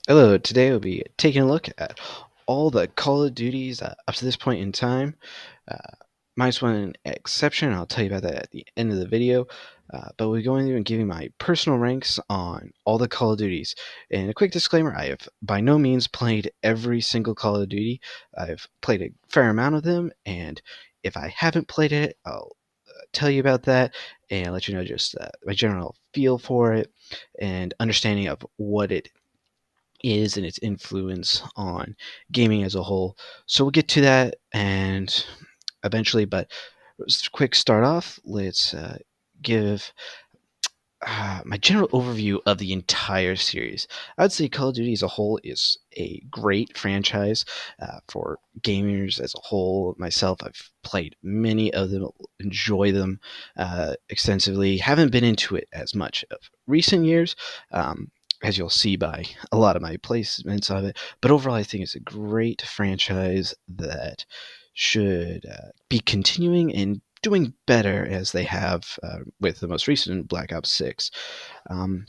Hello, today we'll be taking a look at all the Call of Duties up to this point in time. Uh, Minus one exception, I'll tell you about that at the end of the video. But we're going through and giving my personal ranks on all the Call of Duties. And a quick disclaimer, I have by no means played every single Call of Duty. I've played a fair amount of them, and if I haven't played it, I'll tell you about that and let you know just my general feel for it and understanding of what it is and its influence on gaming as a whole. So we'll get to that and eventually, but quick start off. Let's give my general overview of the entire series. I would say Call of Duty as a whole is a great franchise for gamers as a whole. Myself, I've played many of them, enjoy them extensively. Haven't been into it as much of recent years. As you'll see by a lot of my placements of it, but overall, I think it's a great franchise that should be continuing and doing better as they have with the most recent Black Ops 6. Um,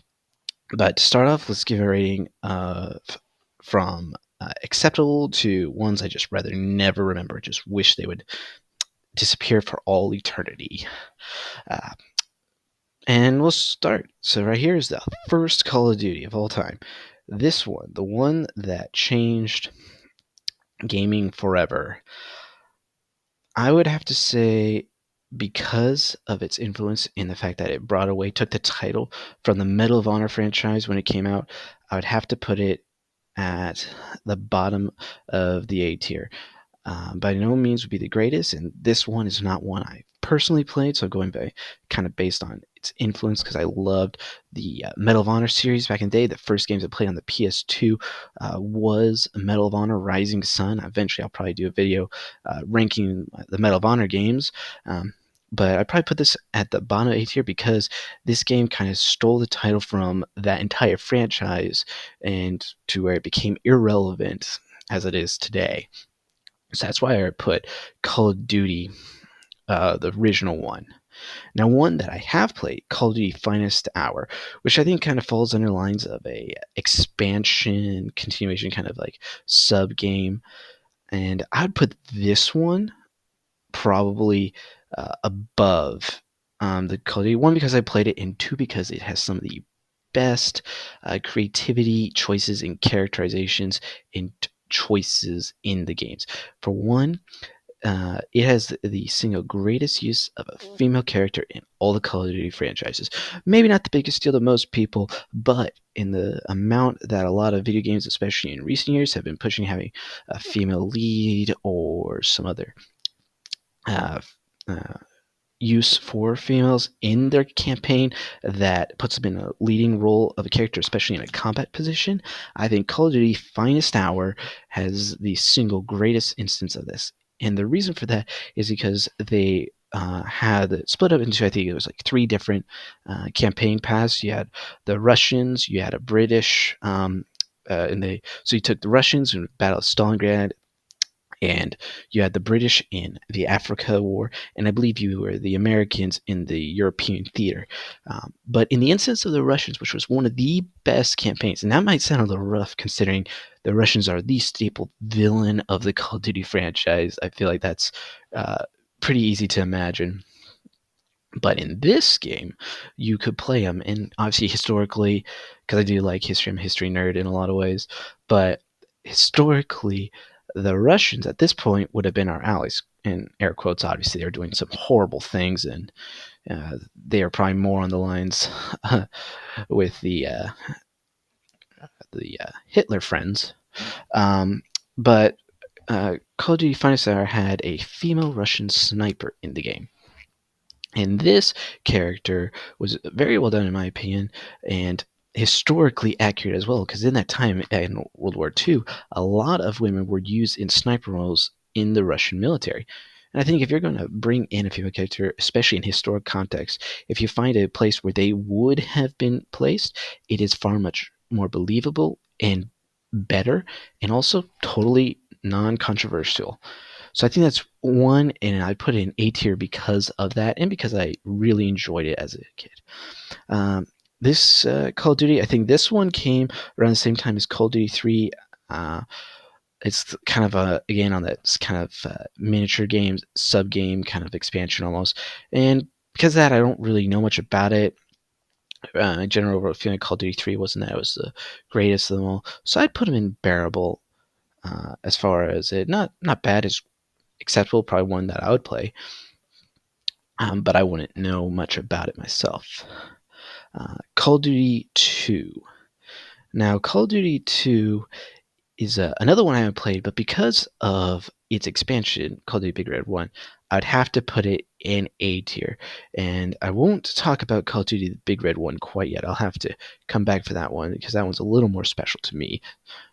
but to start off, let's give a rating of from acceptable to ones I just rather never remember, just wish they would disappear for all eternity. Uh, and we'll start. So, right here is the first Call of Duty of all time. This one, the one that changed gaming forever. I would have to say because of its influence in the fact that it took the title from the Medal of Honor franchise when it came out, I would have to put it at the bottom of the A tier. By no means would be the greatest, and this one is not one I personally played, so going by kind of based on its influence because I loved the Medal of Honor series back in the day. The first games I played on the PS2 was Medal of Honor Rising Sun. Eventually, I'll probably do a video ranking the Medal of Honor games. But I'd probably put this at the bottom A tier because this game kind of stole the title from that entire franchise and to where it became irrelevant as it is today. So that's why I put Call of Duty, the original one. Now, one that I have played, Call of Duty Finest Hour, which I think kind of falls under lines of a expansion, continuation, kind of like sub game, and I'd put this one probably above the Call of Duty. One because I played it, and two because it has some of the best creativity choices and characterizations and choices in the games. For one, it has the single greatest use of a female character in all the Call of Duty franchises. Maybe not the biggest deal to most people, but in the amount that a lot of video games, especially in recent years, have been pushing having a female lead or some other uh, uh, use for females in their campaign that puts them in a leading role of a character, especially in a combat position. I think Call of Duty Finest Hour has the single greatest instance of this. And the reason for that is because they had split up into, I think it was like three different campaign paths. You had the Russians, you had a British, so you took the Russians in Battle of Stalingrad, and you had the British in the Africa War, and I believe you were the Americans in the European theater. But in the instance of the Russians, which was one of the best campaigns, and that might sound a little rough considering the Russians are the staple villain of the Call of Duty franchise. I feel like that's pretty easy to imagine. But in this game, you could play them, and obviously historically, because I do like history, I'm a history nerd in a lot of ways, but historically, the Russians at this point would have been our allies. In air quotes, obviously, they're doing some horrible things, and they are probably more on the lines with the Hitler friends. Um, but Call of Duty Finest Hour had a female Russian sniper in the game. And this character was very well done, in my opinion, and historically accurate as well, because in that time in World War II, a lot of women were used in sniper roles in the Russian military. And I think if you're going to bring in a female character, especially in historic context, if you find a place where they would have been placed, it is far much more believable and better, and also totally non-controversial. So I think that's one, and I put it in A tier because of that, and because I really enjoyed it as a kid. Um, this Call of Duty, I think this one came around the same time as Call of Duty 3. Uh, it's kind of again on that kind of miniature games sub game kind of expansion almost, and because of that I don't really know much about it. In general, overall feeling Call of Duty 3 wasn't that it was the greatest of them all, so I'd put them in bearable. As far as it not bad, is acceptable, probably one that I would play, but I wouldn't know much about it myself. Call of Duty 2. Now, Call of Duty 2 is another one I haven't played, but because of its expansion, Call of Duty Big Red 1, I'd have to put it in A tier. And I won't talk about Call of Duty Big Red 1 quite yet. I'll have to come back for that one because that one's a little more special to me,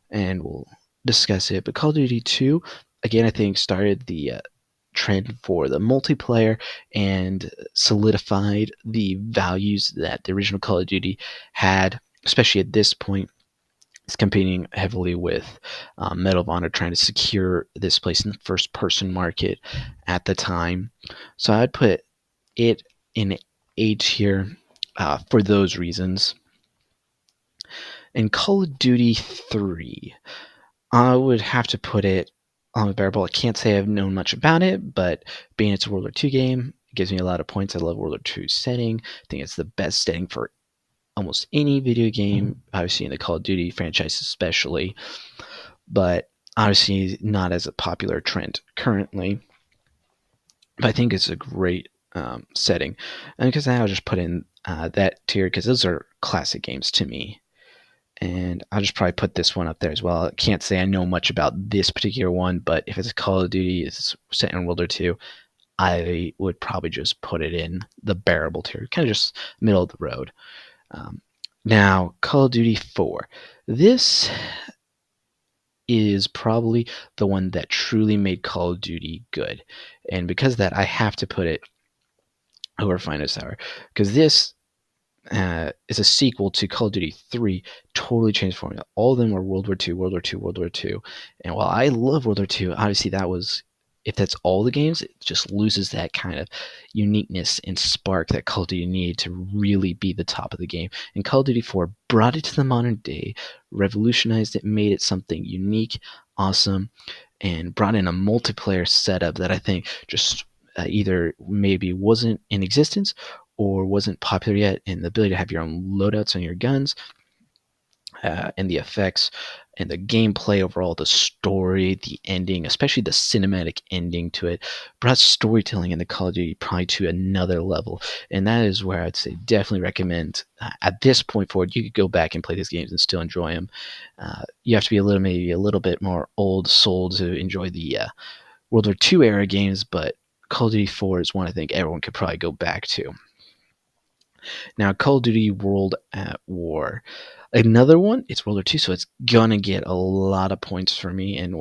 and we'll discuss it. But Call of Duty 2, again, I think started the trend for the multiplayer and solidified the values that the original Call of Duty had, especially at this point. It's competing heavily with Medal of Honor, trying to secure this place in the first person market at the time. So I'd put it in A tier for those reasons. And Call of Duty 3, I would have to put it on the bearable. I can't say I've known much about it, but being it's a World War II game, it gives me a lot of points. I love World War II setting. I think it's the best setting for almost any video game, obviously in the Call of Duty franchise especially, but obviously not as a popular trend currently. But I think it's a great setting, and because I'll just put in that tier because those are classic games to me. And I'll just probably put this one up there as well. I can't say I know much about this particular one, but if it's a Call of Duty, it's set in World War II, I would probably just put it in the bearable tier, kind of just middle of the road. Now, Call of Duty 4. This is probably the one that truly made Call of Duty good. And because of that, I have to put it over Finest Hour. Because this is a sequel to Call of Duty 3, totally changed formula. All of them were World War II, World War II, World War II. And while I love World War II, obviously that was, if that's all the games, it just loses that kind of uniqueness and spark that Call of Duty needed to really be the top of the game. And Call of Duty 4 brought it to the modern day, revolutionized it, made it something unique, awesome, and brought in a multiplayer setup that I think just either maybe wasn't in existence or wasn't popular yet, and the ability to have your own loadouts on your guns, and the effects and the gameplay overall, the story, the ending, especially the cinematic ending to it, brought storytelling in the Call of Duty probably to another level. And that is where I'd say definitely recommend at this point forward, you could go back and play these games and still enjoy them. You have to be maybe a little bit more old soul to enjoy the World War II era games, but Call of Duty 4 is one I think everyone could probably go back to. Now, Call of Duty World at War. Another one, it's World War II, so it's gonna get a lot of points for me. And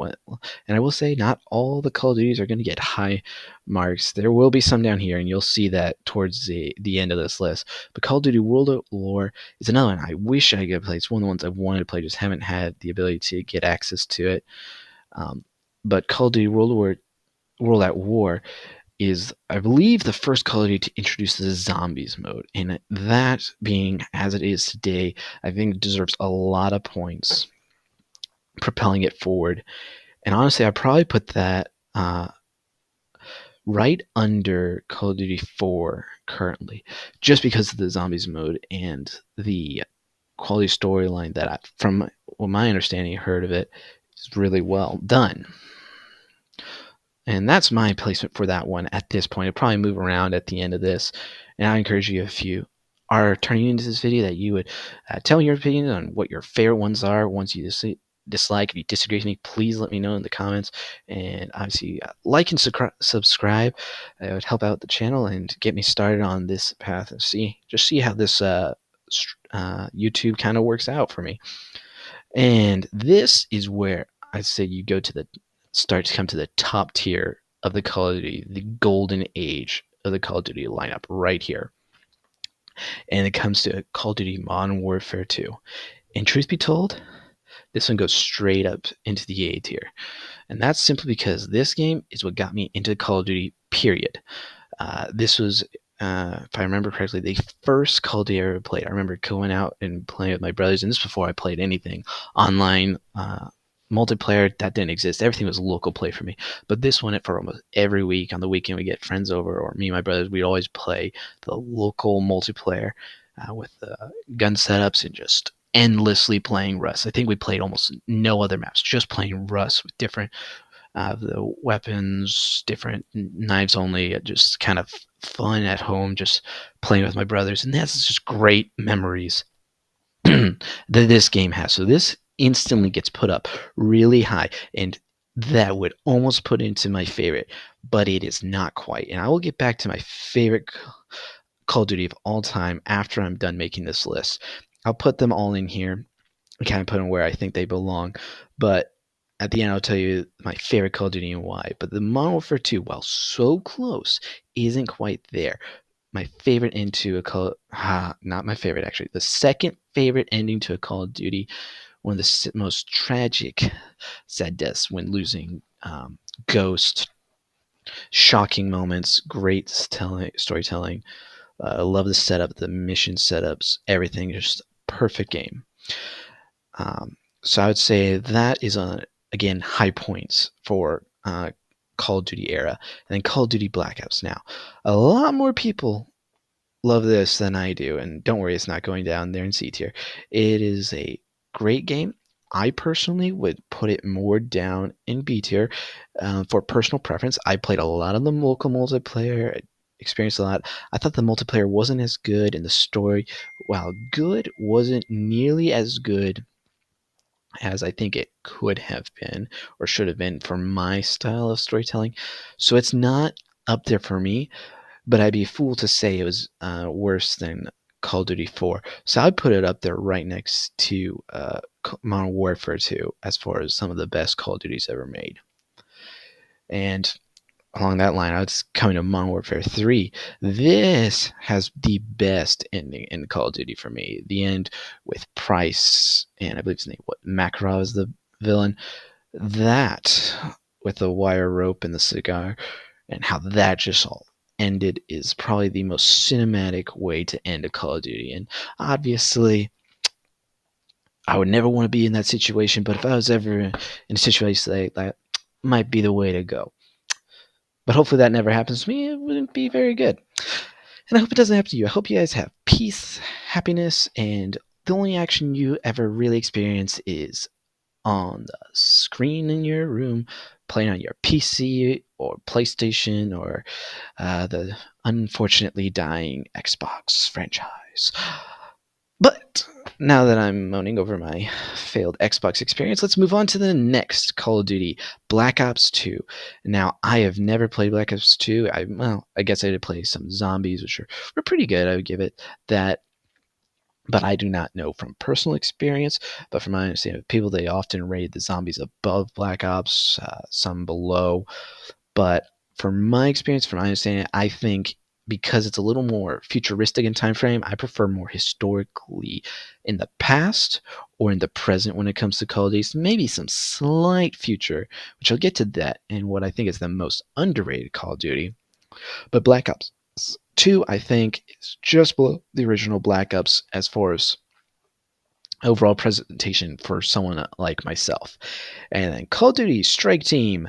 I will say, not all the Call of Duties are gonna get high marks. There will be some down here, and you'll see that towards the end of this list. But Call of Duty World at War is another one I wish I could play. It's one of the ones I wanted to play, just haven't had the ability to get access to it. But Call of Duty World at War is, I believe, the first Call of Duty to introduce the zombies mode. And that being as it is today, I think it deserves a lot of points, propelling it forward. And honestly, I'd probably put that right under Call of Duty 4 currently, just because of the zombies mode and the quality storyline that, from what my understanding, heard of it, is really well done. And that's my placement for that one at this point. It'll probably move around at the end of this. And I encourage you, if you are turning into this video, that you would tell me your opinion on what your favorite ones are, ones you dislike. If you disagree with me, please let me know in the comments. And obviously, like and subscribe. It would help out the channel and get me started on this path and see how this YouTube kind of works out for me. And this is where I say you go to start to come to the top tier of the Call of Duty, the golden age of the Call of Duty lineup right here. And it comes to Call of Duty Modern Warfare 2. And truth be told, this one goes straight up into the A tier. And that's simply because this game is what got me into Call of Duty, period. This was if I remember correctly, the first Call of Duty I ever played. I remember going out and playing with my brothers, and this before I played anything online. Multiplayer that didn't exist. Everything was local play for me. But this went it for almost every week. On the weekend, we get friends over, or me and my brothers. We'd always play the local multiplayer with gun setups and just endlessly playing Rust. I think we played almost no other maps, just playing Rust with different the weapons, different knives only, just kind of fun at home, just playing with my brothers. And that's just great memories that this game has. So this instantly gets put up really high, and that would almost put into my favorite, but it is not quite. And I will get back to my favorite Call of Duty of all time after I'm done making this list. I'll put them all in here and kind of put them where I think they belong. But at the end, I'll tell you my favorite Call of Duty and why. But the Modern Warfare 2, while so close, isn't quite there. My favorite end to a Call, not my favorite actually. The second favorite ending to a Call of Duty, one of the most tragic, sad deaths when losing Ghost. Shocking moments, great storytelling. I love the setup, the mission setups, everything. Just perfect game. So I would say that is again high points for Call of Duty era, and then Call of Duty Black Ops. Now, a lot more people love this than I do, and don't worry, it's not going down there in C tier. It is a great game. I personally would put it more down in B tier for personal preference. I played a lot of the local multiplayer, experienced a lot. I thought the multiplayer wasn't as good, and the story, while good, wasn't nearly as good as I think it could have been or should have been for my style of storytelling. So it's not up there for me, but I'd be a fool to say it was worse than Call of Duty 4. So I'd put it up there right next to Modern Warfare 2 as far as some of the best Call of Duties ever made. And along that line, I was coming to Modern Warfare 3. This has the best ending in Call of Duty for me. The end with Price, and I believe his name, Makarov is the villain. That, with the wire rope and the cigar, and how that just all ended is probably the most cinematic way to end a Call of Duty. And obviously, I would never want to be in that situation, but if I was ever in a situation like that, might be the way to go. But hopefully that never happens to me. It wouldn't be very good. And I hope it doesn't happen to you. I hope you guys have peace, happiness, and the only action you ever really experience is on the screen in your room, playing on your PC or PlayStation or the unfortunately dying Xbox franchise. But now that I'm moaning over my failed Xbox experience, let's move on to the next Call of Duty, Black Ops 2. Now, I have never played Black Ops 2. I guess I did play some zombies, which were pretty good. I would give it that. But I do not know from personal experience. But from my understanding of people, they often rate the zombies above Black Ops, some below. But from my experience, from my understanding, I think because it's a little more futuristic in time frame, I prefer more historically in the past or in the present when it comes to Call of Duty. Maybe some slight future, which I'll get to that, and what I think is the most underrated Call of Duty. But Black Ops 2, I think, is just below the original Black Ops as far as overall presentation for someone like myself. And then Call of Duty Strike Team.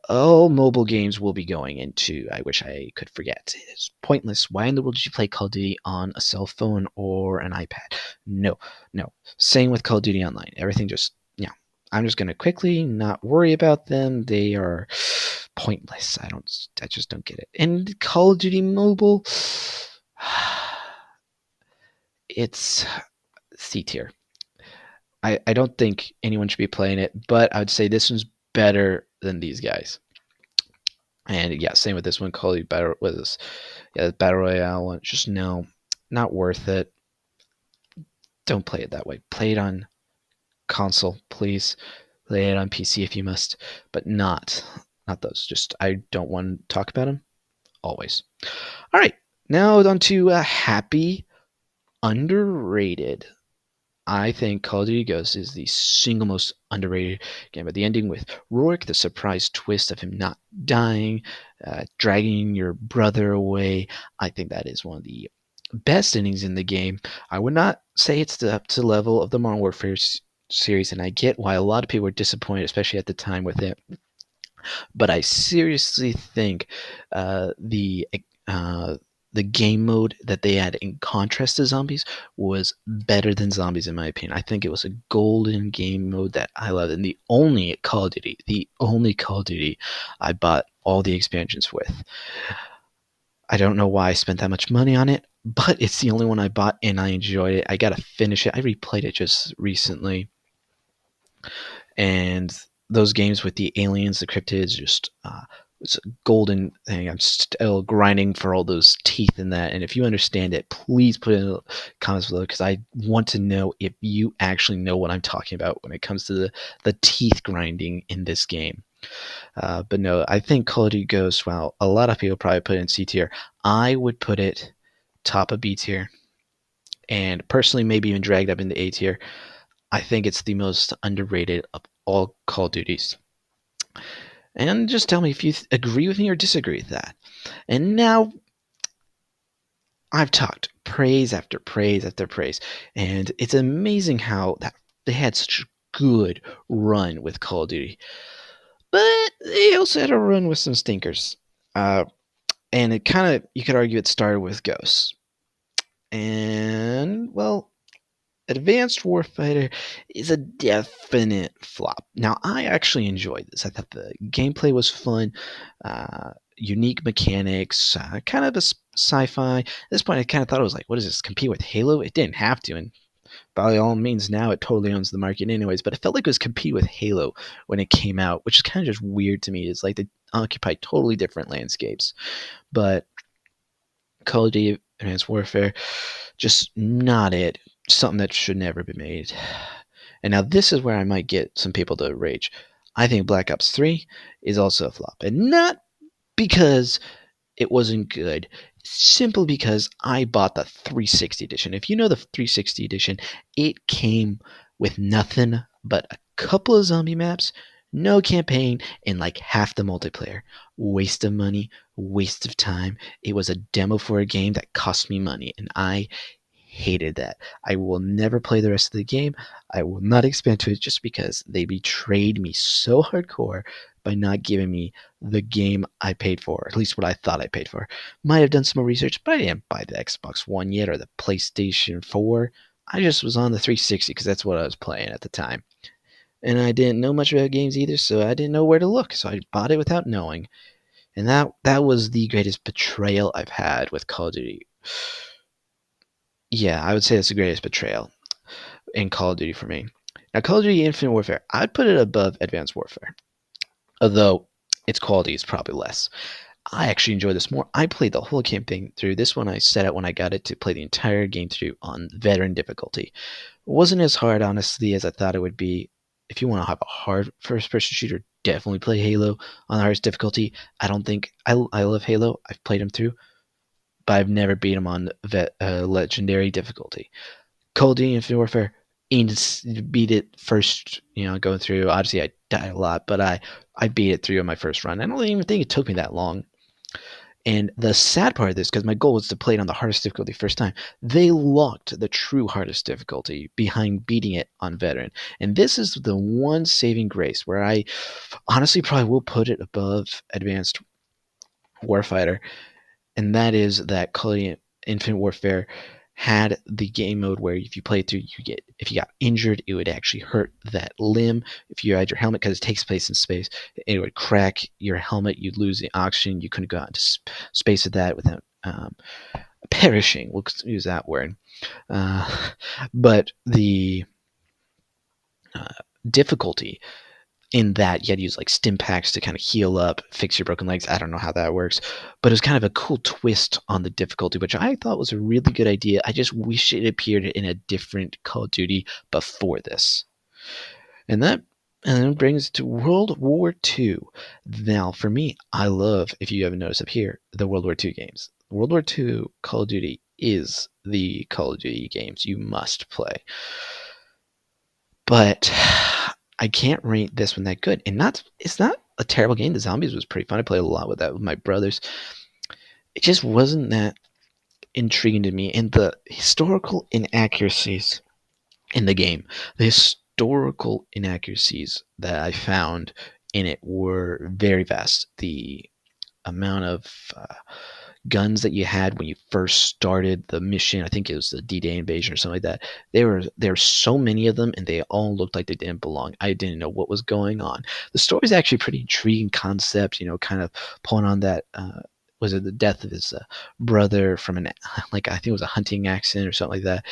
All mobile games will be going into, I wish I could forget. It's pointless. Why in the world did you play Call of Duty on a cell phone or an iPad? No, no. Same with Call of Duty Online. Everything just, yeah. I'm just going to quickly not worry about them. They are pointless. I just don't get it. And Call of Duty Mobile, it's C tier. I don't think anyone should be playing it, but I would say this one's better than these guys. And yeah, same with this one, Call of Duty Battle with this, yeah, the Battle Royale one. Just no, not worth it. Don't play it that way. Play it on console, please. Play it on PC if you must, but not those. Just I don't want to talk about them. Always. All right, now on to happy, underrated I think Call of Duty Ghosts is the single most underrated game. But the ending with Rourke, the surprise twist of him not dying, dragging your brother away, I think that is one of the best endings in the game. I would not say it's up to the level of the Modern Warfare series, and I get why a lot of people were disappointed, especially at the time with it. But I seriously think uh, the uh, the game mode that they had in contrast to zombies was better than zombies in my opinion. I think it was a golden game mode that I loved, and the only Call of Duty I bought all the expansions with. I don't know why I spent that much money on it, but it's the only one I bought and I enjoyed it. I gotta finish it. I replayed it just recently, and those games with the aliens, the cryptids, just it's a golden thing. I'm still grinding for all those teeth in that. And if you understand it, please put it in the comments below because I want to know if you actually know what I'm talking about when it comes to the teeth grinding in this game. But no, I think Call of Duty Ghosts, well, a lot of people probably put it in C tier. I would put it top of B tier, and personally, maybe even dragged up into A tier. I think it's the most underrated of all Call of Duties. And just tell me if you agree with me or disagree with that. And now I've talked praise after praise after praise, and it's amazing how that they had such a good run with Call of Duty, but they also had a run with some stinkers. Uh, and it kind of you could argue it started with Ghosts, and well, Advanced Warfighter is a definite flop. Now, I actually enjoyed this. I thought the gameplay was fun, unique mechanics, kind of a sci-fi. At this point, I kind of thought it was like, what does this compete with Halo? It didn't have to, and by all means, now it totally owns the market, anyways. But it felt like it was compete with Halo when it came out, which is kind of just weird to me. It's like they occupy totally different landscapes, but Call of Duty Advanced Warfare, just not it. Something that should never be made. And now this is where I might get some people to rage. I think Black Ops 3 is also a flop. And not because it wasn't good, simply because I bought the 360 edition. If you know the 360 edition, it came with nothing but a couple of zombie maps, no campaign, and like half the multiplayer. Waste of money, waste of time. It was a demo for a game that cost me money, and I hated that. I will never play the rest of the game. I will not expand to it just because they betrayed me so hardcore by not giving me the game I paid for, at least what I thought I paid for. Might have done some more research, but I didn't buy the Xbox One yet or the PlayStation 4. I just was on the 360 because that's what I was playing at the time. And I didn't know much about games either, so I didn't know where to look. So I bought it without knowing. And that was the greatest betrayal I've had with Call of Duty. Yeah, I would say that's the greatest betrayal in Call of Duty for me. Now, Call of Duty Infinite Warfare, I'd put it above Advanced Warfare, although its quality is probably less. I actually enjoy this more. I played the whole campaign through. This one I set out when I got it to play the entire game through on veteran difficulty. It wasn't as hard, honestly, as I thought it would be. If you want to have a hard first-person shooter, definitely play Halo on the hardest difficulty. I don't think I love Halo. I've played them through, but I've never beat them on legendary difficulty. Call of Duty Infinite Warfare, beat it first, going through. Obviously, I died a lot, but I beat it through on my first run. I don't even think it took me that long. And the sad part of this, because my goal was to play it on the hardest difficulty first time, they locked the true hardest difficulty behind beating it on veteran. And this is the one saving grace where I honestly probably will put it above Advanced Warfighter, and that is that Call of Duty Infinite Warfare had the game mode where if you play through, if you got injured, it would actually hurt that limb. If you had your helmet, because it takes place in space, it would crack your helmet. You'd lose the oxygen. You couldn't go out into space with that without perishing. We'll use that word. Uh, but the uh, difficulty in that you had to use like stim packs to kind of heal up, fix your broken legs. I don't know how that works, but it was kind of a cool twist on the difficulty, which I thought was a really good idea. I just wish it appeared in a different Call of Duty before this. And that then brings us to World War II. Now, for me, I love, if you haven't noticed up here, the World War II games. World War II Call of Duty is the Call of Duty games you must play. but I can't rate this one that good. And not it's not a terrible game. The zombies was pretty fun. I played a lot with that with my brothers. It just wasn't that intriguing to me. And the historical inaccuracies in the game, the historical inaccuracies that I found in it were very vast. The amount of guns that you had when you first started the mission. I think it was the D-Day invasion or something like that. There were so many of them, and they all looked like they didn't belong. I didn't know what was going on. The story's actually pretty intriguing concept. Kind of pulling on that. Was it the death of his brother from an like I think it was a hunting accident or something like that,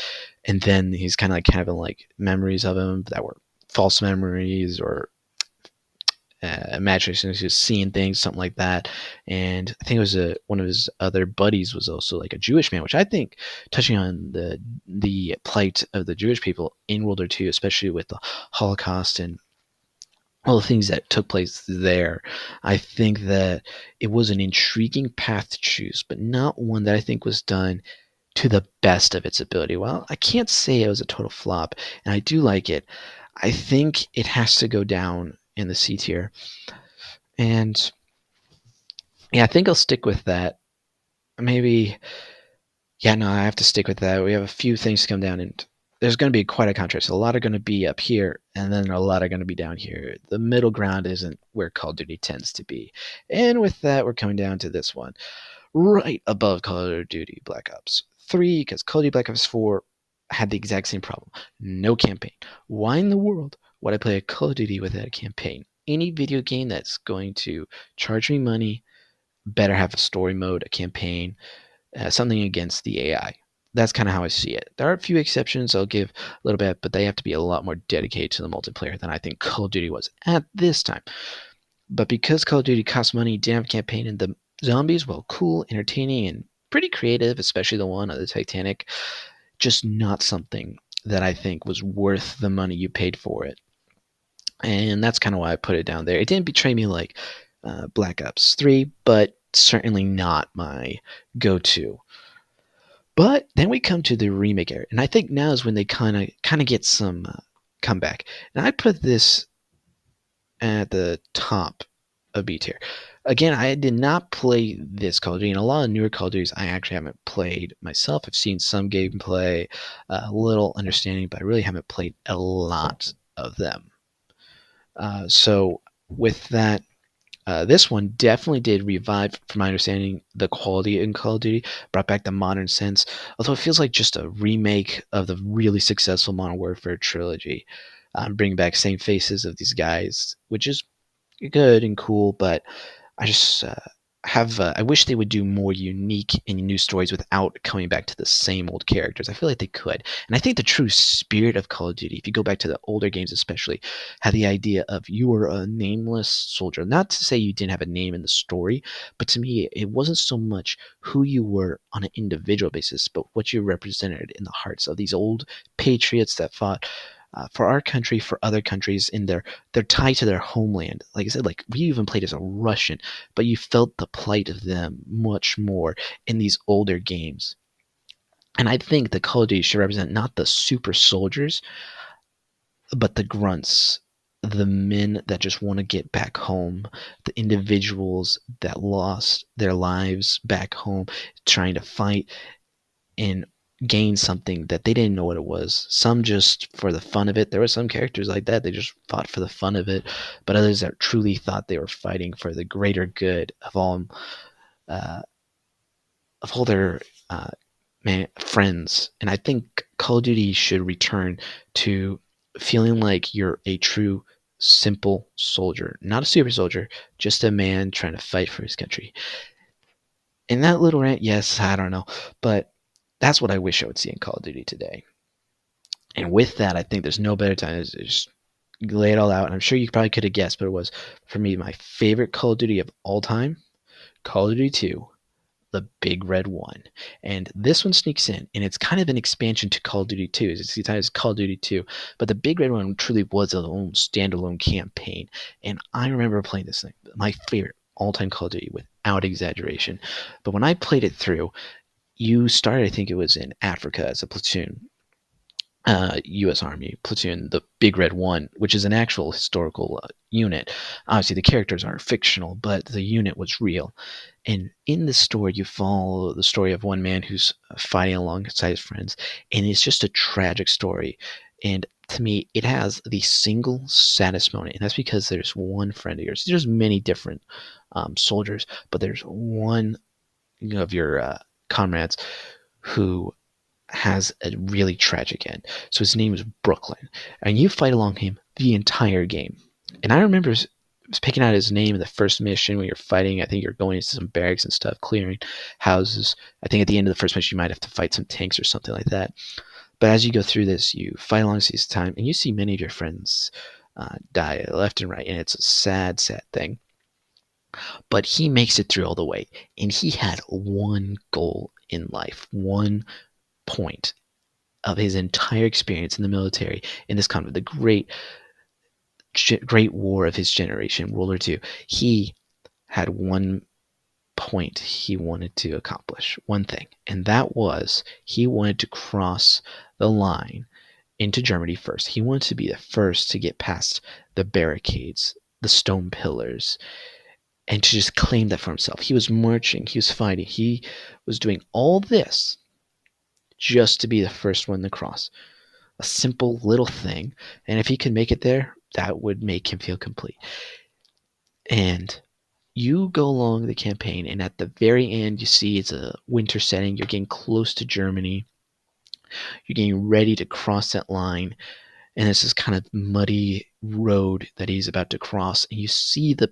and then he's kind of like having like memories of him that were false memories or imagination, just seeing things, something like that. And I think it was one of his other buddies was also like a Jewish man, which I think, touching on the plight of the Jewish people in World War II, especially with the Holocaust and all the things that took place there, I think that it was an intriguing path to choose, but not one that I think was done to the best of its ability. Well, I can't say it was a total flop, and I do like it. I think it has to go down in the C tier. And yeah, I think I'll stick with that. Maybe, yeah, no, I have to stick with that. We have a few things to come down, and there's going to be quite a contrast. A lot are going to be up here, and then a lot are going to be down here. The middle ground isn't where Call of Duty tends to be. And with that, we're coming down to this one, right above Call of Duty Black Ops 3, because Call of Duty Black Ops 4 had the exact same problem. No campaign. Why in the world would I play a Call of Duty without a campaign? Any video game that's going to charge me money better have a story mode, a campaign, something against the AI. That's kind of how I see it. There are a few exceptions I'll give a little bit, but they have to be a lot more dedicated to the multiplayer than I think Call of Duty was at this time. But because Call of Duty costs money, didn't have a campaign, and the zombies, well, cool, entertaining, and pretty creative, especially the one on the Titanic, just not something that I think was worth the money you paid for it. And that's kind of why I put it down there. It didn't betray me like Black Ops 3, but certainly not my go-to. But then we come to the remake era, and I think now is when they kind of get some comeback. And I put this at the top of B tier. Again, I did not play this Call of Duty, and a lot of newer Call of Duties I actually haven't played myself. I've seen some gameplay, a little understanding, but I really haven't played a lot of them. So with that, this one definitely did revive, from my understanding, the quality in Call of Duty, brought back the modern sense, although it feels like just a remake of the really successful Modern Warfare trilogy. Bringing back same faces of these guys, which is good and cool, but I just I wish they would do more unique and new stories without coming back to the same old characters. I feel like they could. And I think the true spirit of Call of Duty, if you go back to the older games especially, had the idea of you were a nameless soldier. Not to say you didn't have a name in the story, but to me, it wasn't so much who you were on an individual basis, but what you represented in the hearts of these old patriots that fought for our country, for other countries, in their tie to their homeland. Like I said, like we even played as a Russian, but you felt the plight of them much more in these older games. And I think the Call of Duty should represent not the super soldiers, but the grunts, the men that just want to get back home, the individuals that lost their lives back home trying to fight and gain something that they didn't know what it was. Some just for the fun of it. There were some characters like that. They just fought for the fun of it, but others that truly thought they were fighting for the greater good uh, of all their friends. And I think Call of Duty should return to feeling like you're a true simple soldier, not a super soldier, just a man trying to fight for his country. In that little rant, yes, I don't know, but that's what I wish I would see in Call of Duty today. And with that, I think there's no better time to just lay it all out. And I'm sure you probably could have guessed, but it was, for me, my favorite Call of Duty of all time, Call of Duty 2, the Big Red One. And this one sneaks in, and it's kind of an expansion to Call of Duty 2. It's the title is Call of Duty 2, but the Big Red One truly was its own standalone campaign. And I remember playing this thing, my favorite all-time Call of Duty, without exaggeration. But when I played it through, you started, I think it was in Africa as a platoon, U.S. Army platoon, the Big Red One, which is an actual historical unit. Obviously, the characters are fictional, but the unit was real. And in this story, you follow the story of one man who's fighting alongside his friends, and it's just a tragic story. And to me, it has the single saddest moment, and that's because there's one friend of yours. There's many different soldiers, but there's one of your comrades who has a really tragic end. So his name is Brooklyn, and you fight along him the entire game. And I remember picking out his name in the first mission when you're fighting. I think you're going into some barracks and stuff, clearing houses. I think at the end of the first mission you might have to fight some tanks or something like that. But as you go through this, you fight along this time, and you see many of your friends die left and right, and it's a sad, sad thing. But he makes it through all the way, and he had one goal in life, one point of his entire experience in the military in this conflict, the great war of his generation, World War II. He had one point he wanted to accomplish, one thing, and that was he wanted to cross the line into Germany first. He wanted to be the first to get past the barricades, the stone pillars, and to just claim that for himself. He was marching, he was fighting, he was doing all this just to be the first one to cross. A simple little thing, and if he could make it there, that would make him feel complete. And you go along the campaign, and at the very end, you see it's a winter setting. You're getting close to Germany. You're getting ready to cross that line, and it's this kind of muddy road that he's about to cross. And you see the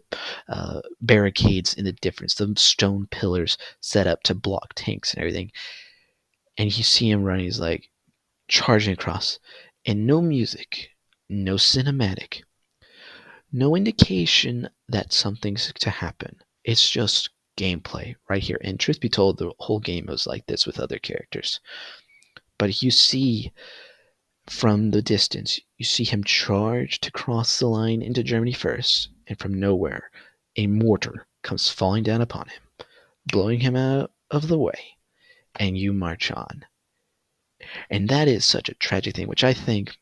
barricades in the difference, the stone pillars set up to block tanks and everything. And you see him running. He's like charging across, and no music, no cinematic, no indication that something's to happen. It's just gameplay right here. And truth be told, the whole game was like this with other characters. But you see from the distance, you see him charge to cross the line into Germany first, and from nowhere, a mortar comes falling down upon him, blowing him out of the way, and you march on. And that is such a tragic thing, which I think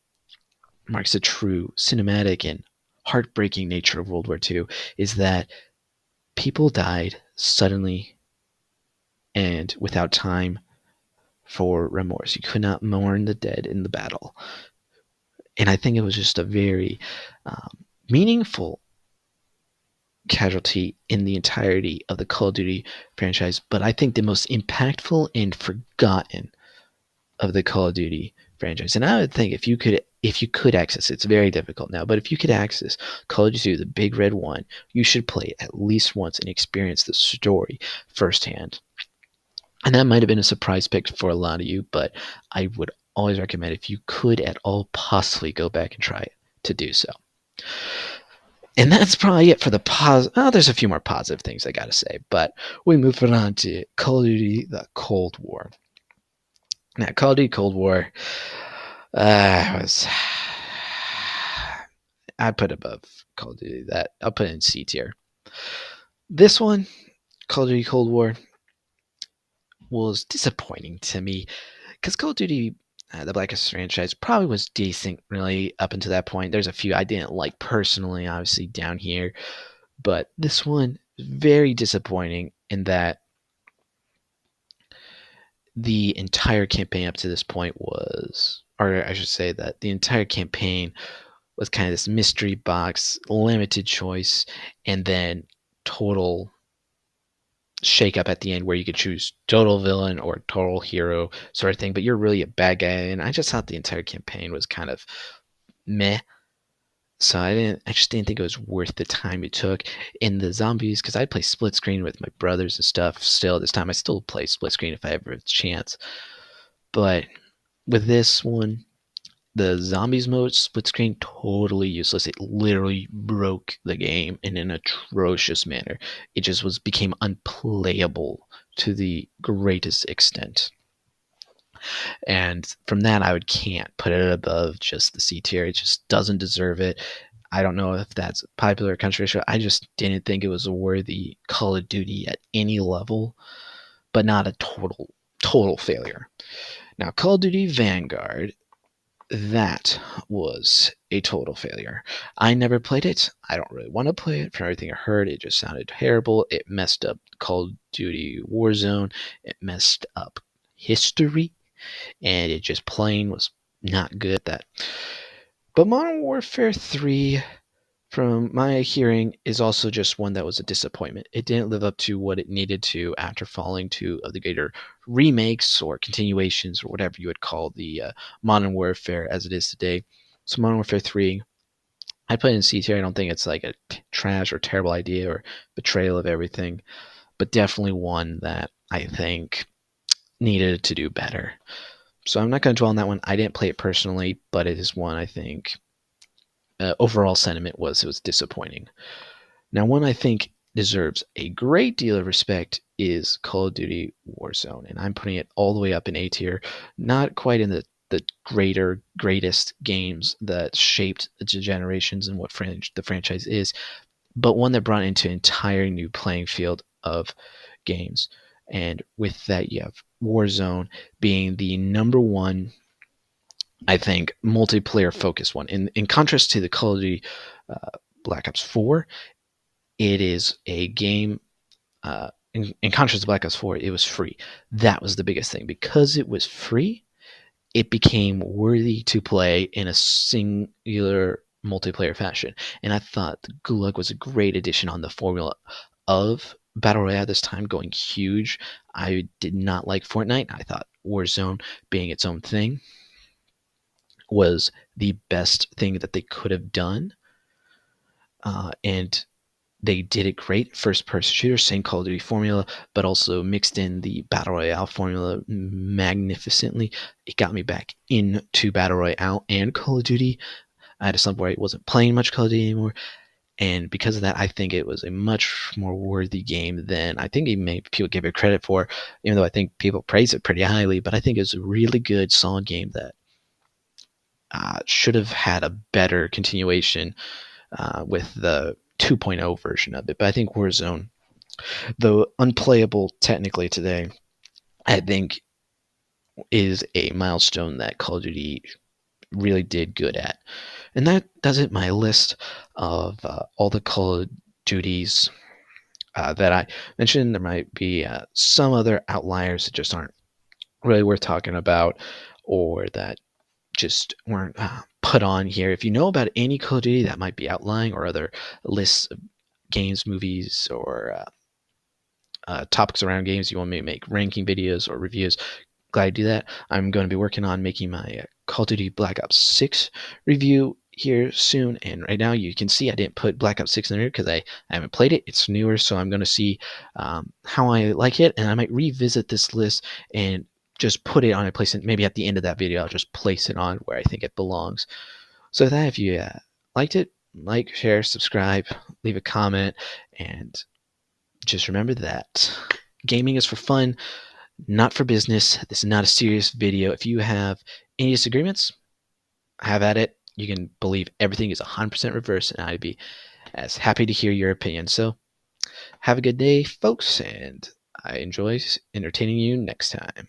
marks the true cinematic and heartbreaking nature of World War II, is that people died suddenly and without time for remorse. You could not mourn the dead in the battle. And I think it was just a very meaningful casualty in the entirety of the Call of Duty franchise, but I think the most impactful and forgotten of the Call of Duty franchise. And I would think if you could access it, it's very difficult now, but if you could access Call of Duty, the Big Red One, you should play it at least once and experience the story firsthand. And that might have been a surprise pick for a lot of you, but I would always recommend, if you could at all possibly, go back and try it, to do so. And that's probably it for the there's a few more positive things I gotta say, but we move it on to Call of Duty: The Cold War. Now, Call of Duty Cold War was I put above Call of Duty. That I'll put in C tier. This one, Call of Duty Cold War, was disappointing to me because Call of Duty, the Black Ops franchise, probably was decent really up until that point. There's a few I didn't like personally, obviously down here, but this one very disappointing in that the entire campaign up to this point was, or I should say that the entire campaign was kind of this mystery box, limited choice, and then total shake up at the end where you could choose total villain or total hero sort of thing, but you're really a bad guy. And I just thought the entire campaign was kind of meh. So I just didn't think it was worth the time it took. In the zombies, because I'd play split screen with my brothers and stuff still at this time. I still play split screen if I ever have a chance. But with this one, the zombies mode split screen, totally useless. It literally broke the game in an atrocious manner. It just became unplayable to the greatest extent. And from that, I can't put it above just the C tier. It just doesn't deserve it. I don't know if that's popular or controversial. I just didn't think it was a worthy Call of Duty at any level, but not a total failure. Now, Call of Duty Vanguard, that was a total failure. I never played it. I don't really want to play it. From everything I heard, it just sounded terrible. It messed up Call of Duty Warzone. It messed up history, and it just plain was not good at that. But Modern Warfare 3, from my hearing, is also just one that was a disappointment. It didn't live up to what it needed to after following two of the greater remakes or continuations or whatever you would call the Modern Warfare as it is today. So Modern Warfare 3, I put it in C tier. I don't think it's like a trash or terrible idea or betrayal of everything, but definitely one that I think needed to do better. So I'm not going to dwell on that one. I didn't play it personally, but it is one I think overall sentiment was it was disappointing. Now, one I think deserves a great deal of respect is Call of Duty Warzone, and I'm putting it all the way up in A tier, not quite in the greatest games that shaped the generations and what the franchise is, but one that brought into an entire new playing field of games. And with that, you have Warzone being the number one, I think, multiplayer focused one. In contrast to the Call of Duty Black Ops 4, it is a game. In contrast to Black Ops 4, it was free. That was the biggest thing. Because it was free, it became worthy to play in a singular multiplayer fashion. And I thought the Gulag was a great addition on the formula of Battle Royale this time, going huge. I did not like Fortnite. I thought Warzone being its own thing was the best thing that they could have done. And they did it great. First person shooter, same Call of Duty formula, but also mixed in the Battle Royale formula magnificently. It got me back into Battle Royale and Call of Duty at a some point where I wasn't playing much Call of Duty anymore. And because of that, I think it was a much more worthy game than I think even people give it credit for, even though I think people praise it pretty highly. But I think it's a really good, solid game that should have had a better continuation with the 2.0 version of it. But I think Warzone, though unplayable technically today, I think is a milestone that Call of Duty really did good at. And that does it, my list of all the Call of Duties that I mentioned. There might be some other outliers that just aren't really worth talking about or that just weren't put on here. If you know about any Call of Duty that might be outlying or other lists of games, movies, or topics around games you want me to make ranking videos or reviews, glad to do that. I'm going to be working on making my Call of Duty Black Ops 6 review here soon. And right now you can see I didn't put Black Ops 6 in there because I haven't played it. It's newer, so I'm going to see how I like it. And I might revisit this list and just put it on a place. And maybe at the end of that video, I'll just place it on where I think it belongs. So that if you liked it, like, share, subscribe, leave a comment, and just remember that gaming is for fun, not for business. This is not a serious video. If you have any disagreements, have at it. You can believe everything is 100% reverse, and I'd be as happy to hear your opinion. So have a good day, folks, and I enjoy entertaining you next time.